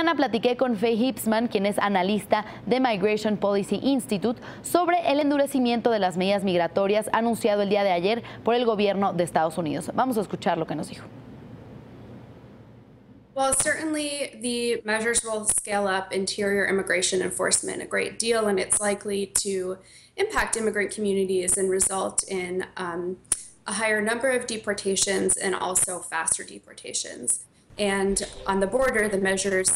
mañana platiqué con Faye Hipsman, quien es analista de Migration Policy Institute, sobre el endurecimiento de las medidas migratorias anunciado el día de ayer por el gobierno de Estados Unidos. Vamos a escuchar lo que nos dijo. Well, certainly the measures will scale up interior immigration enforcement a great deal, and it's likely to impact immigrant communities and result in a higher number of deportations and also faster deportations. And on the border, the measures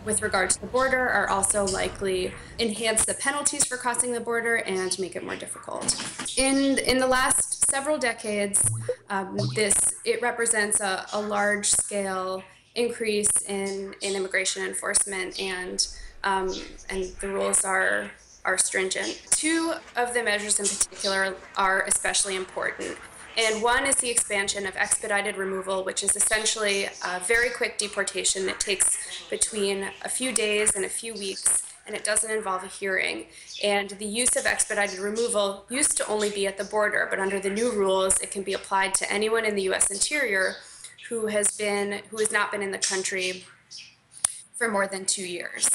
with regard to the border are also likely enhance the penalties for crossing the border and make it more difficult. In the last several decades, it represents a large-scale increase in immigration enforcement, and the rules are stringent. Two of the measures in particular are especially important. And one is the expansion of expedited removal, which is essentially a very quick deportation that takes between a few days and a few weeks, and it doesn't involve a hearing. And the use of expedited removal used to only be at the border, but under the new rules, it can be applied to anyone in the U.S. interior who has not been in the country for more than 2 years.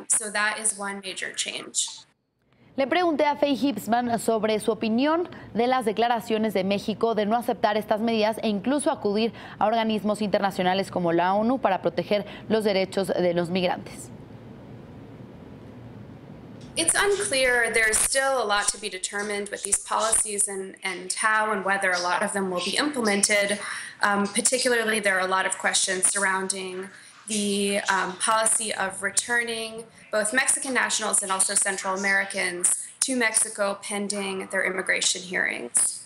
So that is one major change. Le pregunté a Faye Hipsman sobre su opinión de las declaraciones de México de no aceptar estas medidas e incluso acudir a organismos internacionales como la ONU para proteger los derechos de los migrantes. It's unclear. There's still a lot to be determined with these policies and how and whether a lot of them will be implemented. Particularly, there are a lot of questions surrounding the policy of returning both Mexican nationals and also Central Americans to Mexico pending their immigration hearings.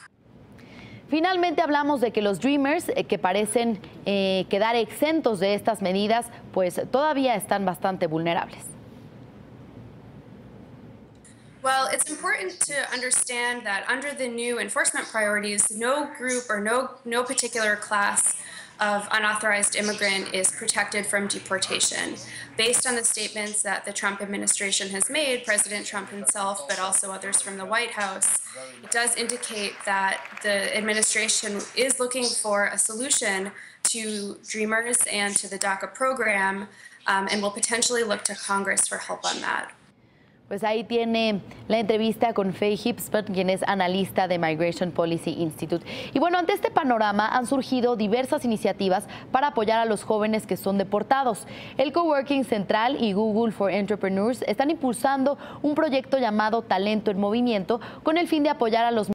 Finalmente hablamos de que los Dreamers, que parecen quedar exentos de estas medidas, pues todavía están bastante vulnerables. Well, it's important to understand that under the new enforcement priorities, no group or no particular class of unauthorized immigrant is protected from deportation. Based on the statements that the Trump administration has made, President Trump himself, but also others from the White House, it does indicate that the administration is looking for a solution to Dreamers and to the DACA program, and will potentially look to Congress for help on that. Pues ahí tiene la entrevista con Faye Hipsman, quien es analista de Migration Policy Institute. Y bueno, ante este panorama han surgido diversas iniciativas para apoyar a los jóvenes que son deportados. El Coworking Central y Google for Entrepreneurs están impulsando un proyecto llamado Talento en Movimiento con el fin de apoyar a los